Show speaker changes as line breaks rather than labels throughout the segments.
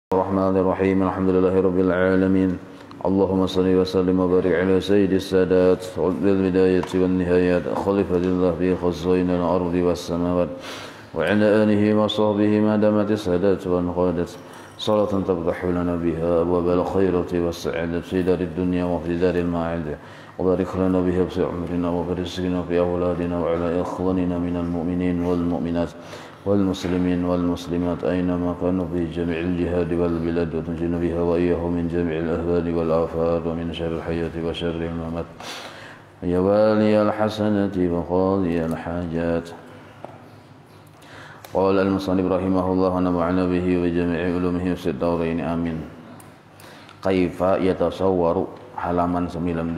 الرحمن الرحيم الحمد لله رب العالمين اللهم صل وسلم وبارك على سيد السادات بالبداية والنهايات خليفة الله في خزائن الأرض والسماوات وعلى آله وصحبه ما دامت السادات وانقادت صلاة تفتح لنا بها أبواب الخيرة والسعادة في دار الدنيا وفي دار المعاد وبارك لنا بها في عمرنا وفي رزقنا في أولادنا وعلى إخواننا من المؤمنين والمؤمنات والمسلمين والمسلمات أينما كانوا في جميع الجهاد والبلاد وتنجينا بها وإياهم من جميع الأهوال والآفات ومن شر الحياة وشر الممات يا والي الحسنة وقاضي الحاجات. قال المصنف رحمه الله ونفعنا به وجميع علومه في الدارين آمين. Kaifa yatasawwaru halaman 19.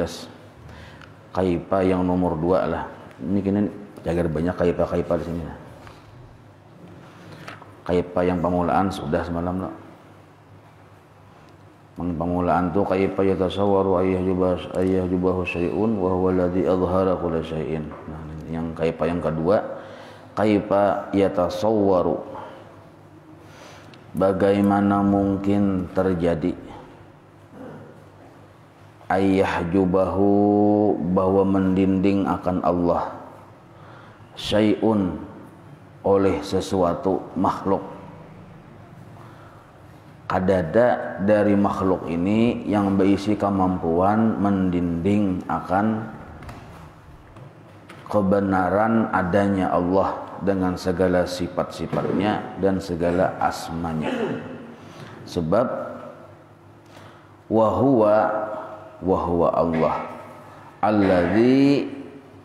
Kaifa yang nomor 2 lah. Ini kini jaga banyak kaifa di sini. Kaifa yang permulaan sudah semalam lah. Permulaan tu kaifa yatasawwaru ayyubahu syai'un wa huwa alladhi adhhara kulla syai'in. Nah, yang kaifa yang kedua, kaifa yatasawwaru, bagaimana mungkin terjadi ayyahjubahu, bahwa mendinding akan Allah, syai'un, oleh sesuatu makhluk. Kadada dari makhluk ini yang berisi kemampuan mendinding akan kebenaran adanya Allah dengan segala sifat-sifatnya dan segala asmanya. Sebab wahwa Allah alladzi,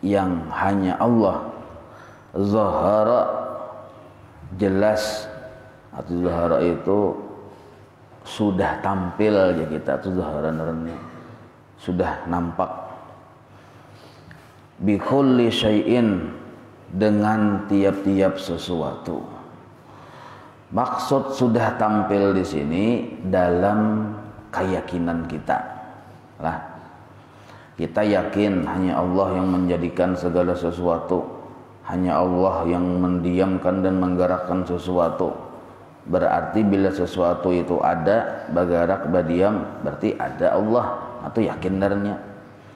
yang hanya Allah, zahara, jelas, atau zahara itu sudah tampil ya, kita tuh zahara naranya sudah nampak, bi kulli syai'in, dengan tiap-tiap sesuatu. Maksud sudah tampil di sini dalam keyakinan kita lah. Kita yakin hanya Allah yang menjadikan segala sesuatu, hanya Allah yang mendiamkan dan menggerakkan sesuatu. Berarti bila sesuatu itu ada, bergerak, berdiam, berarti ada Allah, atau yakin darinya.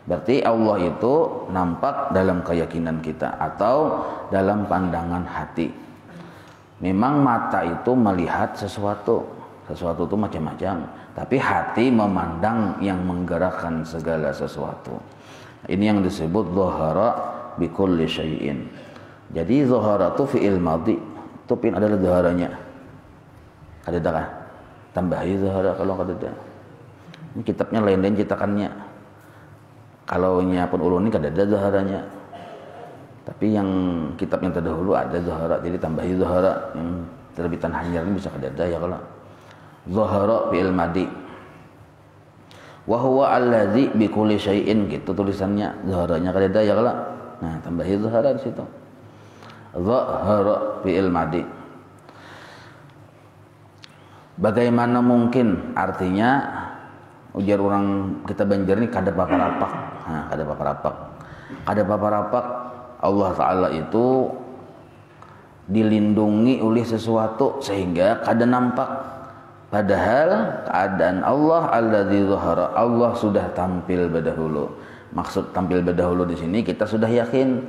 Berarti Allah itu nampak dalam keyakinan kita atau dalam pandangan hati. Memang mata itu melihat sesuatu itu macam-macam, tapi hati memandang yang menggerakkan segala sesuatu. Ini yang disebut zahara bi kulli syai'in. Jadi zahara itu fi'il madhi, itu pin adalah zaharanya. Kadada kah? Tambahi zahara kalau kadada. Ini kitabnya lain-lain cetakannya. Kalau nya pun ulun ini kadada zaharanya. Tapi yang kitab yang terdahulu ada zahara, jadi tambahi zahara. Yang terbitan Hanyar ini bisa kadada ya kalau. Zahara fi'il madhi. Wa huwa allazi bi kulli syai'in, gitu tulisannya. Zaharanya kadada ya kalau. Nah, tambahi zahara di situ. Zahara fi'il madhi. Bagaimana mungkin, artinya ujar orang kita Banjar ini kada paparapak. Nah, kada paparapak Allah Ta'ala itu dilindungi oleh sesuatu sehingga kada nampak. Padahal keadaan Allah alladzi zahara, Allah sudah tampil berdahulu. Maksud tampil berdahulu di sini kita sudah yakin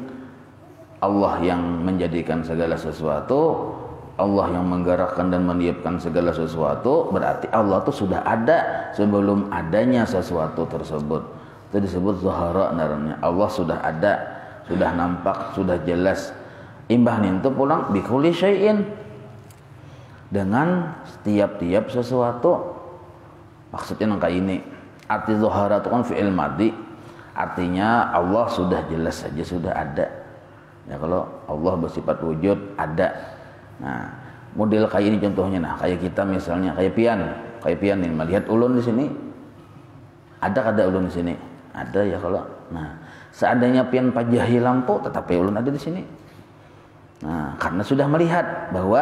Allah yang menjadikan segala sesuatu, Allah yang menggerakkan dan meniupkan segala sesuatu, berarti Allah itu sudah ada sebelum adanya sesuatu tersebut. Itu disebut zahara namanya. Allah sudah ada, sudah nampak, sudah jelas. Imbah itu pulang bi kulli syai'in, dengan setiap-tiap sesuatu. Maksudnya nangka ini. Arti zahara itu kan fi'il madhi. Artinya Allah sudah jelas saja, sudah ada. Ya, kalau Allah bersifat wujud, ada. Nah, model kayak ini contohnya, nah kayak kita misalnya kayak pian ini melihat ulun di sini, ada ulun di sini, ada ya kalau. Nah, seandainya pian pajahi lampu, tetapi ulun ada di sini. Nah, karena sudah melihat bahwa,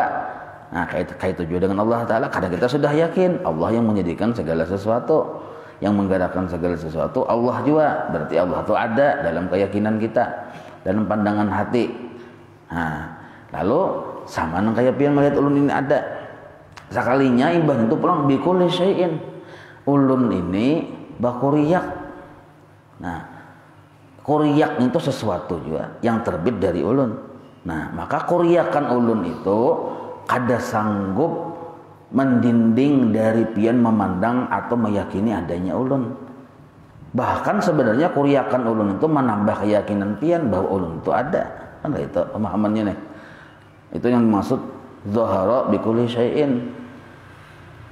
nah kayak itu juga dengan Allah Ta'ala, karena kita sudah yakin Allah yang menjadikan segala sesuatu, yang menggerakkan segala sesuatu, Allah juga. Berarti Allah itu ada dalam keyakinan kita, dalam pandangan hati. Nah, lalu sama nang kayak pian melihat ulun ini ada. Sekalinya ibah itu pulang bikulli syai'in. Ulun ini bakuriyak. Nah, kuriyak itu sesuatu juga yang terbit dari ulun. Nah, maka kuriakan ulun itu kada sanggup mendinding dari pian memandang atau meyakini adanya ulun. Bahkan sebenarnya kuriakan ulun itu menambah keyakinan pian bahwa ulun itu ada. Kan itu pemahamannya nih. Itu yang dimaksud zahara bikulli syai'in.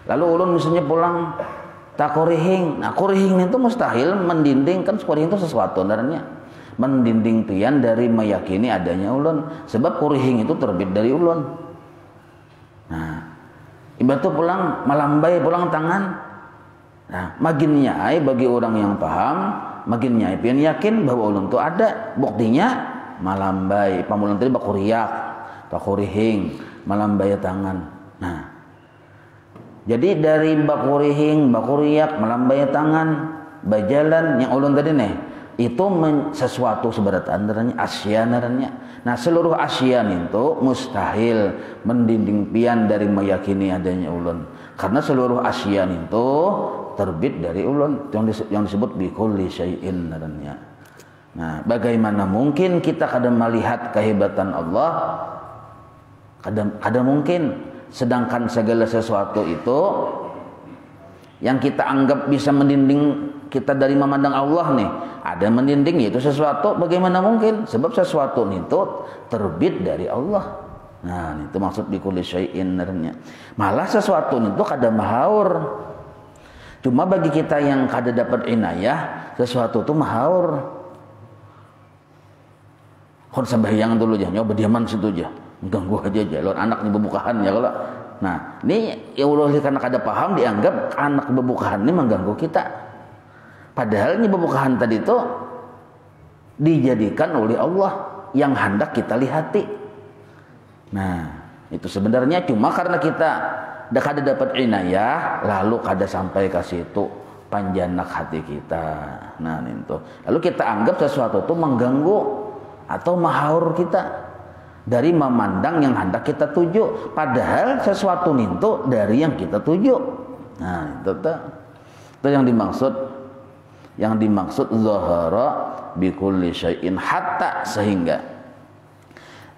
Lalu ulun misalnya pulang tak kurihing. Nah, kurihing itu mustahil mendinding, kan kurihing itu sesuatu sebenarnya. Mendinding pian dari meyakini adanya ulun. Sebab kurihing itu terbit dari ulun. Nah, ibarat itu pulang melambai pulang tangan. Nah, makin nyai bagi orang yang paham, makin nyai pian yakin bahwa ulun itu ada. Buktinya melambai, pamulan tadi bakuriyak, bakurihing, melambai tangan. Nah, jadi dari bakurihing, bakuriyak, melambai tangan, bajalan yang ulun tadi nih, itu sesuatu sebenarnya asya naranya. Nah, seluruh asyan itu mustahil mendinding pian dari meyakini adanya ulun. Karena seluruh asyan itu terbit dari ulun yang disebut bikulli syai'in naranya. Nah, bagaimana mungkin kita kadang melihat kehebatan Allah? Kadang mungkin. Sedangkan segala sesuatu itu yang kita anggap bisa mendinding kita dari memandang Allah nih, ada mendinding yaitu sesuatu, bagaimana mungkin? Sebab sesuatu itu terbit dari Allah. Nah, itu maksud bikulli syai'in narnya. Malah sesuatu itu kada mahaur. Cuma bagi kita yang kada dapat inayah, sesuatu itu mahaur. Kon sembahyang dulu aja, nyoba diaman situ aja. Ganggu aja jalur anak di bebukahan ya kalau. Nah, ini ya Allah karena kada paham dianggap anak bebukahan ini mengganggu kita. Padahal ini bebukahan tadi itu dijadikan oleh Allah yang hendak kita lihati. Nah, itu sebenarnya cuma karena kita kada dapat inayah lalu kada sampai ke situ panjanak hati kita. Nah, itu. Lalu kita anggap sesuatu itu mengganggu atau mahaur kita dari memandang yang hendak kita tuju, padahal sesuatu itu dari yang kita tuju. Nah, itu yang dimaksud zahara bikulli syai'in, hatta sehingga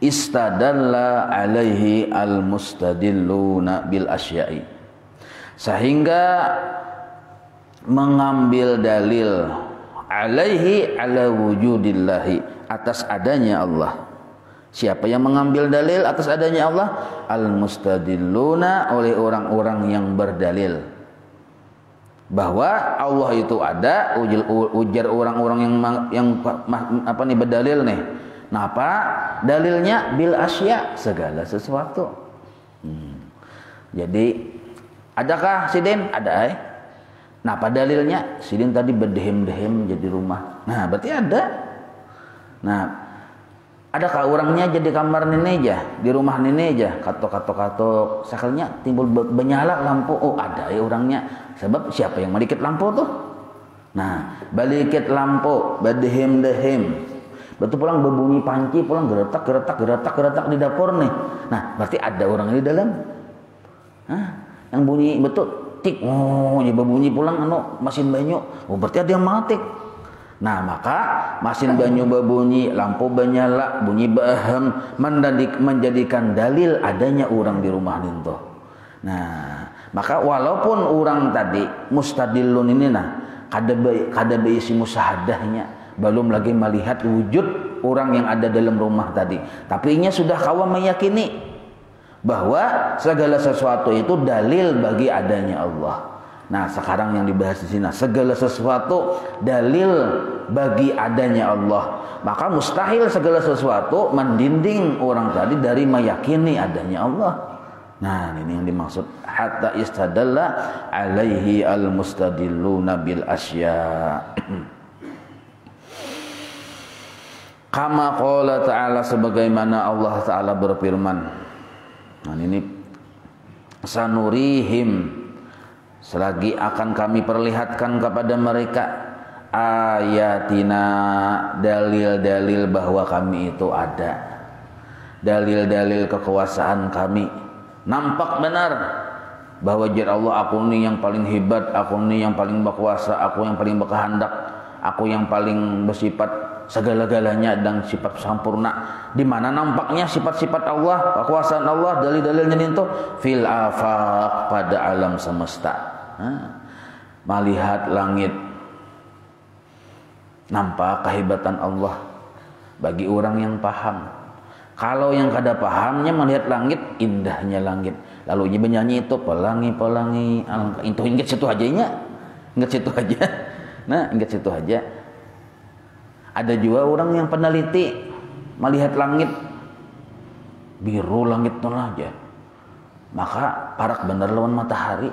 istadalla alaihi almustadilluna bil asya'i, sehingga mengambil dalil alaihi ala wujudillahi, atas adanya Allah. Siapa yang mengambil dalil atas adanya Allah? Al-mustadilluna, oleh orang-orang yang berdalil bahwa Allah itu ada. Ujar orang-orang yang apa nih berdalil nih. Nah, apa dalilnya? Bil asya, segala sesuatu. Jadi adakah sidin? Ada. Nah, apa dalilnya? Sidin tadi berdehem-dehem jadi rumah. Nah, berarti ada. Nah, adakah orangnya jadi kamar nenek aja, di rumah nenek aja, katok, sekalinya timbul benyala lampu, oh ada ya orangnya. Sebab siapa yang melikit lampu tuh? Nah, balikit lampu, badehem-dehem, betul pulang berbunyi panci, pulang geretak di dapur nih. Nah, berarti ada orang di dalam. Nah, yang bunyi betul tik, oh ya berbunyi pulang mesin banyu, oh berarti ada yang matik. Nah, maka mesin banyu berbunyi, lampu benyala, bunyi bahem, menjadikan dalil adanya orang di rumah itu. Nah, maka walaupun orang tadi mustadilun ini kada beisi musahadahnya, belum lagi melihat wujud orang yang ada dalam rumah tadi, tapi inya sudah kawan meyakini bahwa segala sesuatu itu dalil bagi adanya Allah. Nah, sekarang yang dibahas di sini, segala sesuatu dalil bagi adanya Allah. Maka mustahil segala sesuatu mendinding orang tadi dari meyakini adanya Allah. Nah, ini yang dimaksud hatta istadalla alaihi almustadilluna bil asya. Kama qala ta'ala, sebagaimana Allah Ta'ala berfirman. Nah, ini sanurihim, selagi akan kami perlihatkan kepada mereka ayatina, dalil-dalil bahwa kami itu ada, dalil-dalil kekuasaan kami nampak benar, bahwa jar Allah, aku nih yang paling hebat, aku nih yang paling berkuasa, aku yang paling berkehendak, aku yang paling bersifat segala-galanya dan sifat sempurna. Di mana nampaknya sifat-sifat Allah, kekuasaan Allah, dalil-dalilnya itu fil afaq, pada alam semesta. Melihat langit, nampak kehebatan Allah bagi orang yang paham. Kalau yang kada pahamnya melihat langit, indahnya langit, lalu dia bernyanyi itu pelangi-pelangi alangkah. Itu ingat situ aja nya. Ingat situ aja. Nah, ingat situ aja. Ada juga orang yang peneliti melihat langit biru, langit nol aja. Maka parak bener lawan matahari.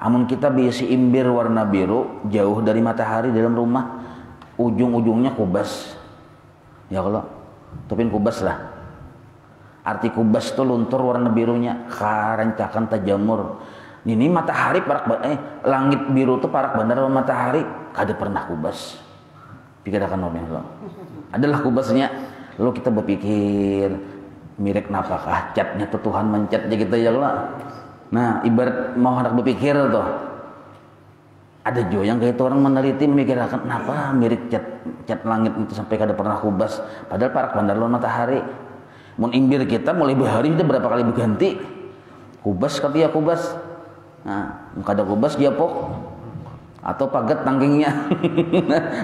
Amun kita bisi imbir warna biru jauh dari matahari dalam rumah, ujung-ujungnya kubas. Ya kalau tupin kubas lah. Arti kubas itu luntur warna birunya, karancakan tajamur. Ini matahari parak langit biru tuh parak bener lawan matahari, kada pernah kubas. Pikirkan orang lo. Adalah kubasnya. Lalu kita berpikir mirip napakah catnya tuh Tuhan mencatnya kita ya Allah. Nah, ibarat mau hendak berpikir tuh. Ada juga yang kayak itu orang meneliti memikirkan kenapa mirip cat langit itu sampai kada pernah kubas, padahal parak bandar lawan matahari. Mun imbir kita mulai berhari itu berapa kali berganti. Kubas kali ya kubas. Nah, kada kubas dia pok atau pagat tanggingnya.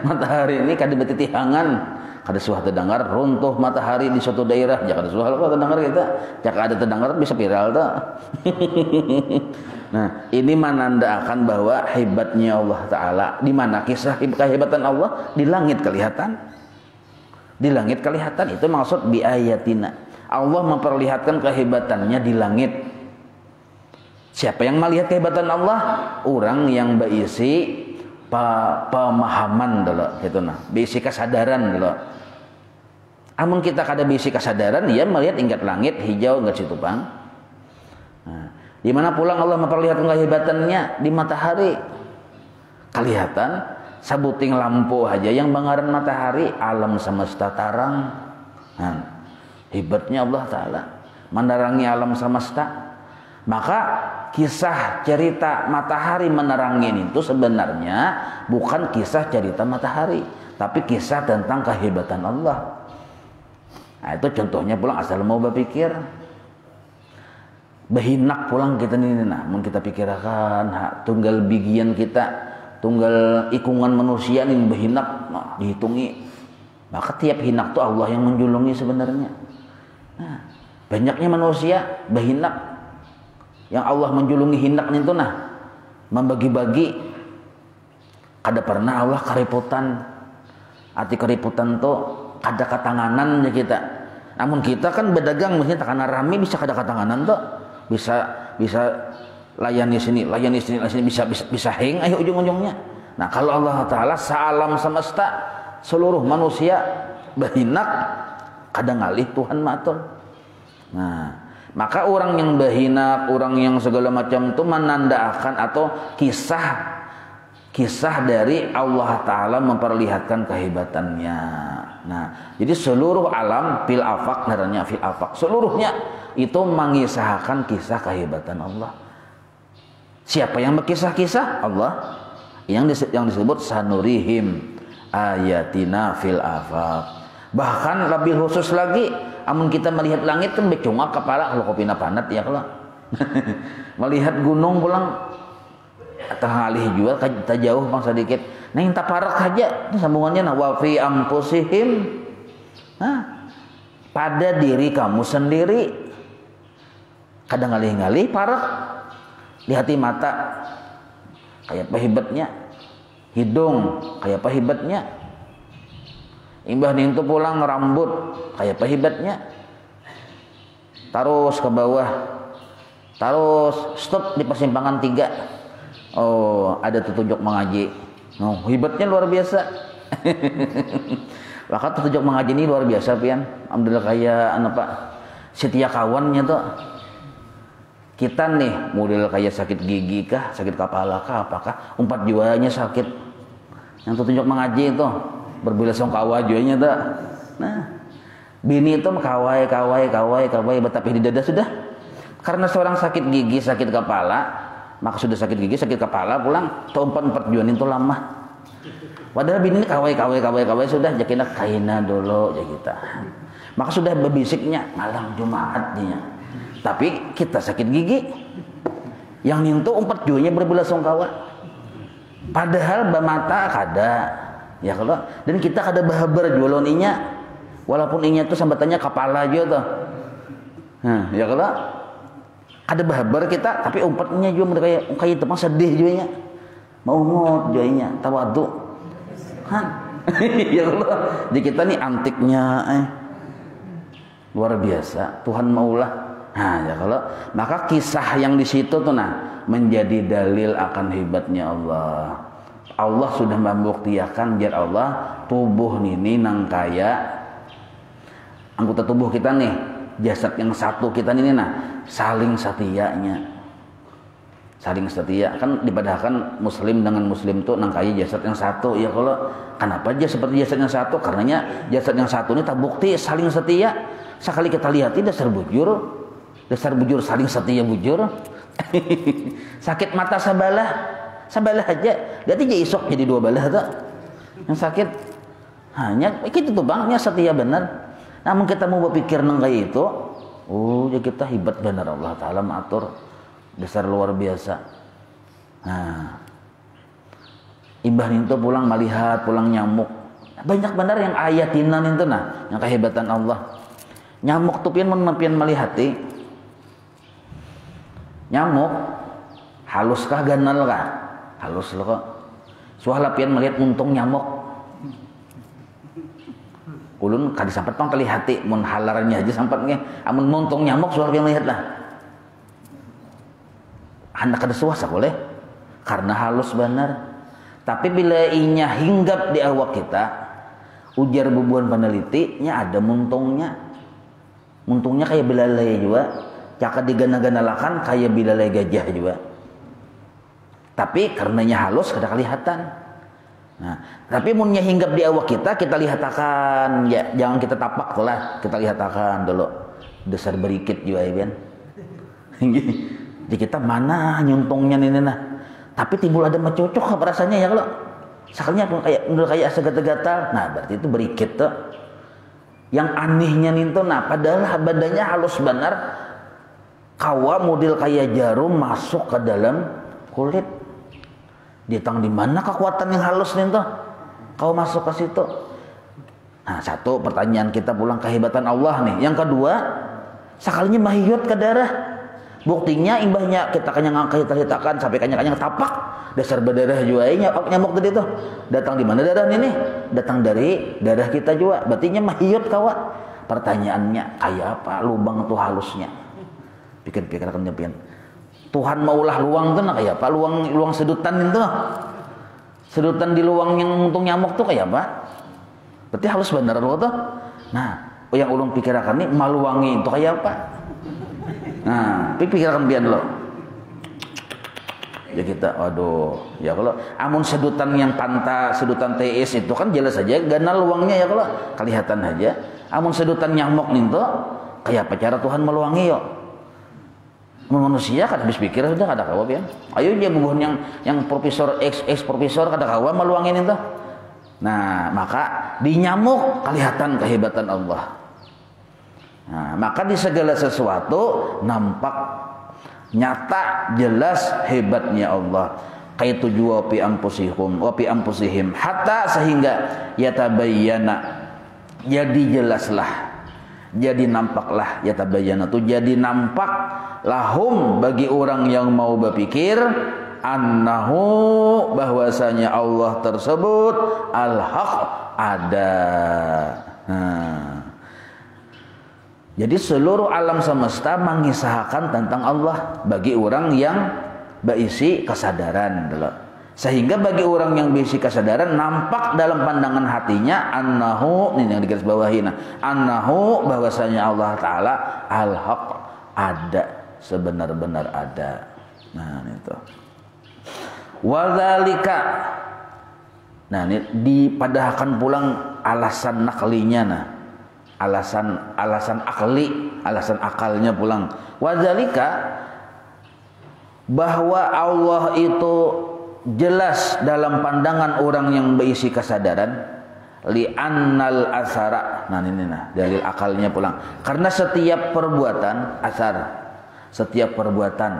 Matahari ini kada betitihangan. Kada suah terdengar runtuh matahari di suatu daerah, jangan kada suah kalau terdengar kita. Jika ada terdengar bisa viral dah. Nah, ini menandakan bahwa hebatnya Allah Ta'ala. Di mana kisah kehebatan Allah? Di langit kelihatan. Di langit kelihatan, itu maksud bi ayatina. Allah memperlihatkan kehebatannya di langit. Siapa yang melihat kehebatan Allah? Orang yang berisi pemahaman dulu, gitu nah, berisi kesadaran dulu. Amun kita kada berisi kesadaran, dia melihat ingat langit hijau enggak situ bang. Nah, di mana pulang Allah memperlihatkan kehebatannya di matahari. Kelihatan sabuting lampu aja yang bangaran matahari, alam semesta tarang. Nah, hebatnya Allah Ta'ala menerangi alam semesta. Maka kisah cerita matahari menerangi itu sebenarnya bukan kisah cerita matahari, tapi kisah tentang kehebatan Allah. Nah, itu contohnya pulang asal mau berpikir behinak pulang kita ini nah, mun kita pikirkan tunggal bigian kita, tunggal ikungan manusia ini behinak nah, dihitungi. Maka tiap hinak itu Allah yang menjulungi sebenarnya. Nah, banyaknya manusia behinak yang Allah menjulungi hinak itu nah, membagi-bagi. Kada pernah Allah keriputan. Arti keriputan tuh kada katanganannya kita. Namun kita kan berdagang mestinya takana rame bisa kada katanganan tuh. Bisa layani sini, bisa hang ayo ujung-ujungnya. Nah, kalau Allah Ta'ala salam semesta seluruh manusia berhinak kada ngalih Tuhan matur. Nah, maka orang yang berhinak, orang yang segala macam itu menandakan atau kisah dari Allah Ta'ala memperlihatkan kehebatannya. Nah, jadi seluruh alam fil afaq, naranya fil afaq, seluruhnya itu mengisahkan kisah kehebatan Allah. Siapa yang berkisah-kisah? Allah. Yang disebut sanurihim ayatina fil afaq. Bahkan lebih khusus lagi, amun kita melihat langit kan becungak kepala kalau kopina panat ya kalau. Melihat gunung pulang atau alih juga kita jauh bang sedikit. Nah yang taparak aja itu sambungannya nah wa fi anfusihim. Nah, pada diri kamu sendiri. Kadang ngalih-ngalih parak di hati mata kayak apa hebatnya, hidung kayak apa hebatnya, imbah itu pulang rambut kayak apa hebatnya, terus ke bawah, terus stop di persimpangan 3. Oh, ada petunjuk mengaji. Oh, hebatnya luar biasa. Maka petunjuk mengaji ini luar biasa pian. Alhamdulillah kayak apa? Setia kawannya tuh. Kita nih model kayak sakit gigi kah, sakit kepala kah, apakah umpat jiwanya sakit. Yang petunjuk mengaji itu berbelasong kawajuanya tuh. Nah, bini itu kawai, tapi di dada sudah. Karena seorang sakit gigi, sakit kepala, maka sudah sakit gigi, sakit kepala pulang, empat juan itu lama. Padahal bini kawai sudah jakina kaina dulu ya kita. Maka sudah berbisiknya malam Jumat dia. Tapi kita sakit gigi, yang nintu 4 juanya berbelasungkawa. Padahal bamata kada, ya kalau dan kita kada bahabar jualon inya, walaupun inya tuh sambatannya kepala aja tuh. Nah, ya kalau ada bahabar kita, tapi umpatnya juga kayak teman sedih juga nya, mau ngot juga tawadu, kan? Ya Allah, jadi kita nih antiknya, luar biasa. Tuhan maulah, nah ya kalau maka kisah yang di situ tuh nah menjadi dalil akan hebatnya Allah. Allah sudah membuktikan jar Allah tubuh ini nang kaya anggota tubuh kita nih, jasad yang satu kita ini nah saling setianya, saling setia kan dipadahkan muslim dengan muslim tuh nang kaya jasad yang satu ya kalau kenapa aja seperti jasad yang satu karenanya jasad yang satu ini tak bukti saling setia sekali kita lihat dasar bujur saling setia bujur. Sakit mata sabalah aja berarti jadi isok jadi 2 balah tuh yang sakit hanya itu tuh bangnya setia benar. Namun kita mau berpikir nang kayak itu, ya kita hebat benar Allah Ta'ala mengatur dasar luar biasa. Nah, ibah itu pulang melihat pulang nyamuk banyak benar yang ayatinan itu nah yang kehebatan Allah. Nyamuk tuh pian melihati nyamuk haluskah ganal kah halus loh kok suah lapian melihat untung nyamuk ulun kali sampat pang kali hati mun halarnya aja sampat nge amun muntung nyamuk suara yang lihat lah hendak ada suasa boleh karena halus benar. Tapi bila inya hinggap di awak kita ujar bubuan peneliti nya ada muntungnya kayak belalai juga cakap digana-ganalakan kayak belalai gajah juga tapi karenanya halus kada kelihatan. Nah, tapi munnya hinggap di awak kita lihat akan ya jangan kita tapak tuh lah kita lihat akan dulu dasar berikit juga ya kan. Jadi kita mana nyuntungnya ini nah. Tapi timbul ada macocok apa rasanya ya kalau sakalnya pun kayak segatal-gatal. Nah, berarti itu berikit tuh. Yang anehnya nih tuh nah padahal badannya halus benar. Kawa model kayak jarum masuk ke dalam kulit. Ditang di mana kekuatan yang halus nih tuh? Kau masuk ke situ. Nah, satu pertanyaan kita pulang kehebatan Allah nih. Yang kedua, sakalinya mahiyut ke darah. Buktinya imbahnya kita kanyang-kanyang sampai kanyang-kanyang tapak. Dasar berdarah juga nyamuk tadi tuh. Datang di mana darah ini? Datang dari darah kita juga. Berarti mahiyut kawa. Pertanyaannya kayak apa? Lubang tuh halusnya. Pikir-pikirkan nyepian. Tuhan maulah luang tuh nah kayak apa? Luang sedutan itu. Sedutan di luang yang untung nyamuk tuh kayak apa? Berarti halus bener loh tuh. Nah, yang ulun pikirkan nih maluwangi itu kayak apa? Nah, pikirkan biar lo. Ya kita, waduh, ya kalau amun sedutan yang pantas, sedutan TS itu kan jelas saja ganal luangnya ya kalau kelihatan aja. Amun sedutan nyamuk nih tuh kayak apa cara Tuhan meluangi yo? Manusia kan habis pikir sudah kada kawa pian. Ayo dia bubuhan yang profesor ex profesor kada kawa meluangin itu. Nah, maka di nyamuk kelihatan kehebatan Allah. Nah, maka di segala sesuatu nampak nyata jelas hebatnya Allah. Kaitu jua fi anfusihim hatta sehingga yatabayyana jadi jelaslah. Jadi nampaklah yatabayyana tu jadi nampak lahum bagi orang yang mau berpikir annahu bahwasanya Allah tersebut al-haq ada. Jadi seluruh alam semesta mengisahkan tentang Allah bagi orang yang berisi kesadaran. Sehingga bagi orang yang berisi kesadaran nampak dalam pandangan hatinya annahu ini yang digaris bawahi annahu bahwasanya Allah Ta'ala al-haq ada sebenar-benar ada. Nah itu wadzalika. Nah ini dipadahkan pulang alasan naklinya nah alasan akli, alasan akalnya pulang. Wadzalika, bahwa Allah itu jelas dalam pandangan orang yang berisi kesadaran, li'annal asara. Nah ini dalil akalnya pulang. Karena setiap perbuatan asar, setiap perbuatan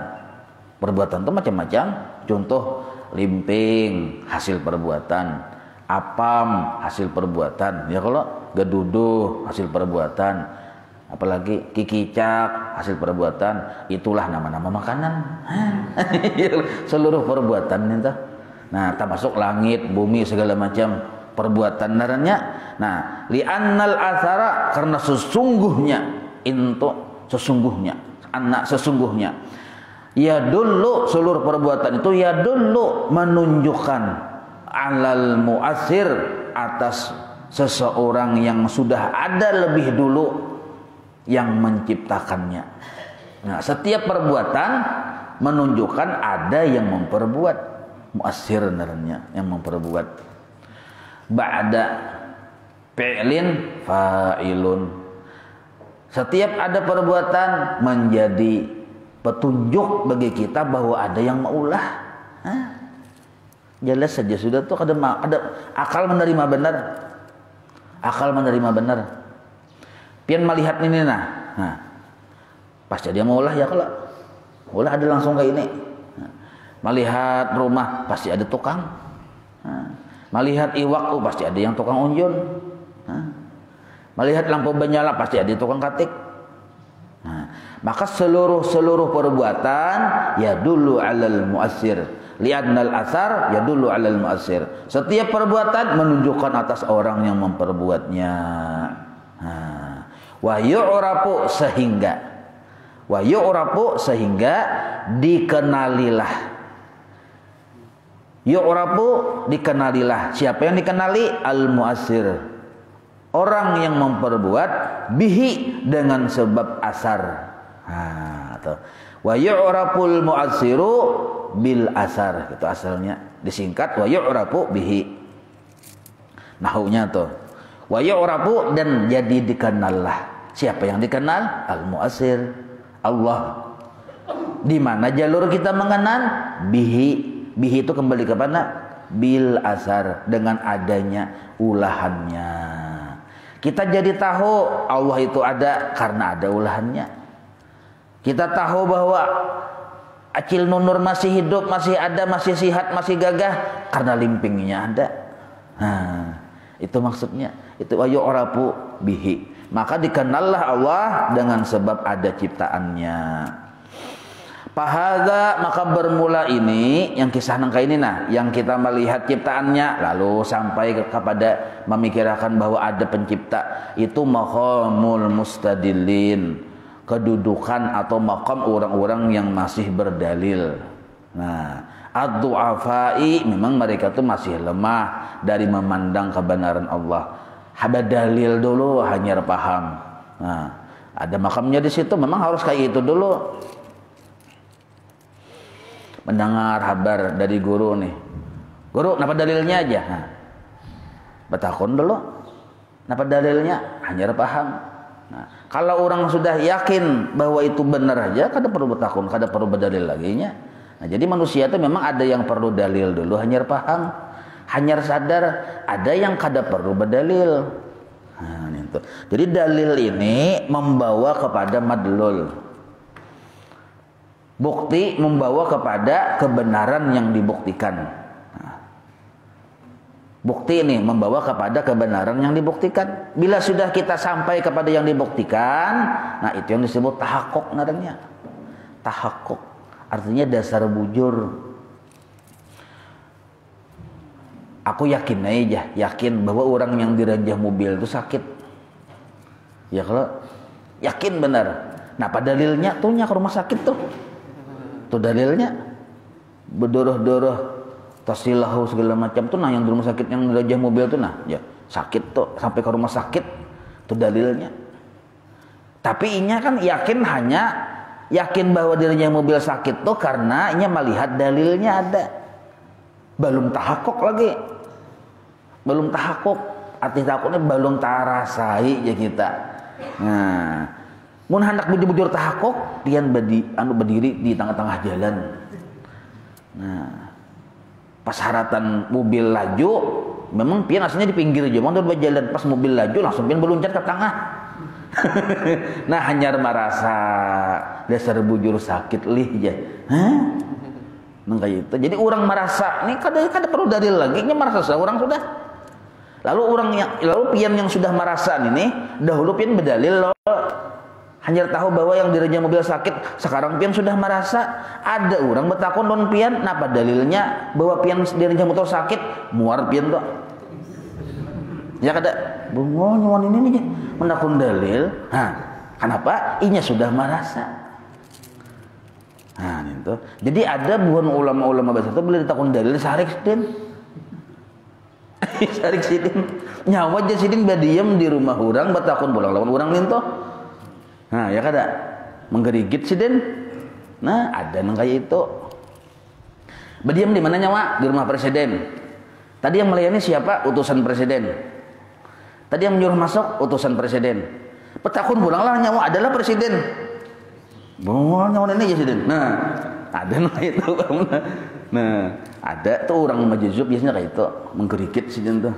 itu macam-macam. Contoh, limping hasil perbuatan, apam hasil perbuatan, ya kalau geduduh hasil perbuatan, apalagi kikicak hasil perbuatan, itulah nama-nama makanan. Seluruh perbuatan itu. Nah, termasuk langit, bumi, segala macam perbuatan narannya. Nah, li'annal athara, karena sesungguhnya, sesungguhnya ya dulu, seluruh perbuatan itu ya dulu menunjukkan alal mu'assir, atas seseorang yang sudah ada lebih dulu yang menciptakannya. Nah, setiap perbuatan menunjukkan ada yang memperbuat, mu'assir namanya, yang memperbuat. Ba'da fi'lin fa'ilun. Setiap ada perbuatan menjadi petunjuk bagi kita bahwa ada yang maulah. Jelas saja sudah tuh, ada akal menerima benar. Akal menerima benar. Pian melihat ini pasti dia maulah ya, kalau maulah ada langsung kayak ini. Melihat rumah pasti ada tukang. Melihat iwak pasti ada yang tukang unjun. Melihat lampu menyala pasti ada tukang katik. Maka seluruh perbuatan ya dulu alal mu'assir, li'annal athar ya dulu alal mu'assir. Setiap perbuatan menunjukkan atas orang yang memperbuatnya. Wa yu'rafu, sehingga dikenalilah. Yu'rafu, dikenalilah. Siapa yang dikenali? Al mu'assir, orang yang memperbuat, bihi, dengan sebab asar. Wa yu'raful mu'assiru bil asar, itu asalnya, disingkat wa yu'rafu bihi. Nahunya tuh wa yu'rafu, dan jadi dikenallah. Siapa yang dikenal? Al mu'assir, Allah. Di mana jalur kita mengenal? Bihi itu kembali kepada bil asar, dengan adanya ulahannya. Kita jadi tahu Allah itu ada karena ada ulahannya. Kita tahu bahwa Acil Nunur masih hidup, masih ada, masih sihat, masih gagah karena limpingnya ada. Itu maksudnya. Itu ayo orapu bihi. Maka dikenallah Allah dengan sebab ada ciptaannya. Pahada, maka bermula ini yang kisah nangka ini yang kita melihat ciptaannya lalu sampai kepada memikirkan bahwa ada pencipta, itu maqamul mustadillin, kedudukan atau maqam orang-orang yang masih berdalil. Nah, ad-du'afai, memang mereka itu masih lemah dari memandang kebenaran Allah. Haba dalil dulu hanya paham. Nah, ada makamnya di situ, memang harus kayak itu dulu. Mendengar kabar dari guru nih, guru, napa dalilnya aja? Betakun dulu, napa dalilnya? Hanya paham. Nah, kalau orang sudah yakin bahwa itu benar aja, kada perlu betakun, kada perlu berdalil lagi nya. Nah, jadi manusia itu memang ada yang perlu dalil dulu, hanya paham, hanya sadar. Ada yang kada perlu berdalil. Nah, itu. Jadi dalil ini membawa kepada madlul. Bukti membawa kepada kebenaran yang dibuktikan. Bukti ini membawa kepada kebenaran yang dibuktikan. Bila sudah kita sampai kepada yang dibuktikan, nah itu yang disebut tahakkuk namanya. Tahakkuk artinya dasar bujur. Aku yakin aja, yakin bahwa orang yang diranjah mobil itu sakit. Ya kalau yakin benar. Nah, pada dalilnya tuh ke rumah sakit tuh. Tuh dalilnya berdoroh-doroh tasilahu segala macam tuh yang di rumah sakit yang dirajah mobil tuh ya sakit tuh sampai ke rumah sakit tuh dalilnya. Tapi inya kan yakin bahwa dirajah mobil sakit tuh karena inya melihat dalilnya ada. Belum tahakkuk lagi. Belum tahakkuk. arti takutnya balung tarasai ya kita. Nah, mun hendak bujur-bujur tahakok pian berdiri di tengah-tengah jalan. Nah, pas haratan mobil laju, memang pian aslinya di pinggir aja, mau berjalan, pas mobil laju langsung pian berluncat ke tengah. Nah, hanyar marasa dasar bujur sakit lih aja. Hah? Nah, kayak itu. Jadi orang merasa, ini kada perlu dalil lagi, ini merasa orang sudah. Lalu pian yang sudah merasa ini dahulu pian berdalil loh. Hanya tahu bahwa yang dirinya mobil sakit, sekarang pian sudah merasa. Ada orang bertakon don pian, napa dalilnya bahwa pian dirinya motor sakit, muar pian tuh. Ya kada, bungol nyuan ini nih, mendakun dalil. Nah, kenapa? Inya sudah merasa. Nah, itu. Jadi ada bukan ulama-ulama bahasa itu boleh ditakun dalil sarik sidin. Sarik sidin. Nyawa aja sidin badiam di rumah orang bertakun pulang lawan orang linto. Nah, ya kada menggerigit sidin. Nah, ada nang kayak itu. Berdiam di mana nyawa? Di rumah presiden. Tadi yang melayani siapa? Utusan presiden. Tadi yang menyuruh masuk utusan presiden. Petakun pulanglah nyawa adalah presiden. Bawa nyawa ini aja sidin. Nah, ada nang itu. Nah, ada tuh orang majuzub biasanya kayak itu, menggerigit sidin tuh.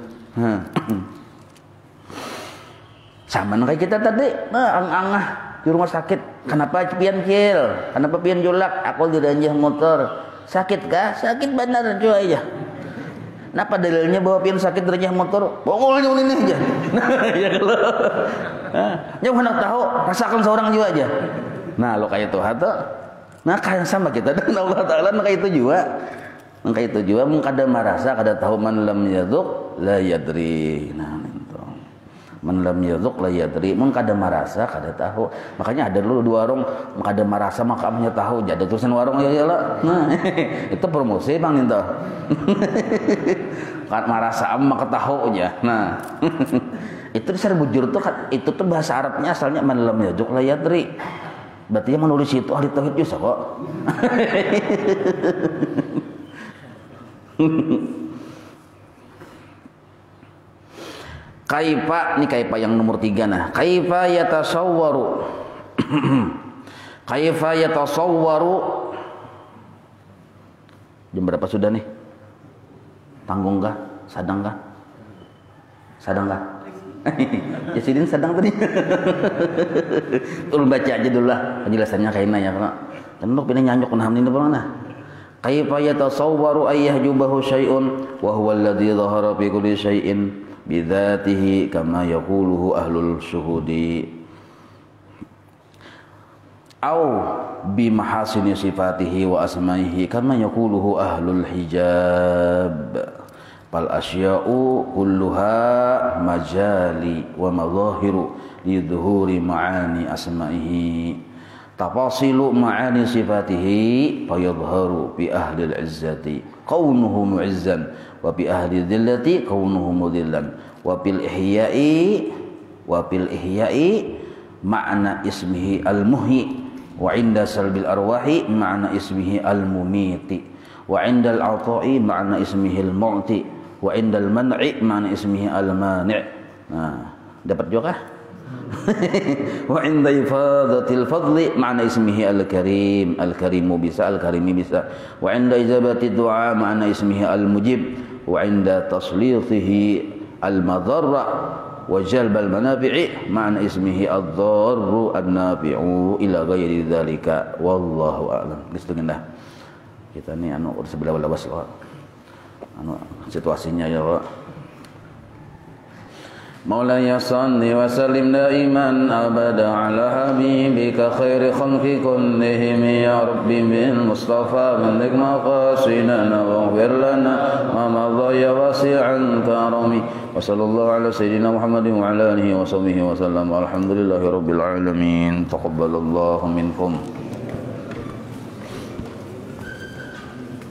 Sama kayak kita tadi, angah di rumah sakit. Kenapa pian kil? Kenapa pian julak? Aku diranjah motor. Sakit kah? Sakit benar cuy aja. Kenapa dalilnya bahwa pian sakit diranjah motor? Bongolnya ini aja. Ya kalau, yang hendak tahu rasakan seorang juga aja. Nah, lo kayak itu atau, nah kayak sama kita dan Allah Taala kayak itu juga. Kayak itu juga mengkada merasa kada tahu man lam yaduk la yadri. Nah, itu. Man lam yaduk la yadri. Mun kada merasa kada tahu. Makanya ada dulu dua warung kada merasa maka punya tahu. Jadi tulisan warung ya lah. Nah, itu promosi Bang itu. Kad merasa maka tahu aja. Nah. Itu disar bujur itu tuh bahasa Arabnya asalnya man lam yaduk la yadri. Berarti yang menulis itu ahli tauhid juga kok. Kaifa, ini kaifa yang nomor 3 nah. Kaifa yatasawwaru. Kaifa yatasawwaru. Jam berapa sudah nih? Tanggung kah? Sadang kah? Sadang kah? Ya sidin sedang tadi. Ulun baca aja dulu lah penjelasannya kayak ya karena tentu pilih nyanyuk nahan ini bagaimana. Kaifa yatasawwaru ayyahjubahu syai'un wa huwa alladhi dhahara fi kulli syai'in bi dzatihi kama yaquluhu ahlul syuhudi au bi mahasini sifatihi wa asma'ihi kama yaquluhu ahlul hijab. Fal asya'u kulluha majali wa madhahiru li dhuhuri ma'ani asma'ihi tafasilu ma'ani sifatihi fayadharu bi ahli al-izzati kaunuhu mu'izzan wa bi ahli dhillati kaunuhu mudhillan wa bil ihya'i ma'na ismihi al-muhyi wa inda salbil arwahi ma'na ismihi al-mumiti wa inda al-'ata'i ma'na ismihi al-mu'ti wa indal man'i ma'na ismihi al-mani'. Nah, dapat juga. Wa inda ifadatil fadli ma'na ismihi al-karim, al-karimu bisa, al-karimi bisa. Wa inda ijabati du'a ma'na ismihi al-mujib wa inda taslitihi al-madarra wa jalbal manafi'i ma'na ismihi ad-darru an-nafi'u ila ghairi dzalika wallahu a'lam. Bismillah. Kita ni anu sebelah lawas situasinya ya Pak. Maulaya salli wa sallim daiman abada ala habibika khairi khalqi kullihim ya rabbi bil mustafa malik maqasidana waghfir lana ma madha ya wasi'an karami wa sallallahu ala sayyidina Muhammadin wa ala alihi wa sahbihi wa sallam alhamdulillahi rabbil alamin taqabbalallahu minkum.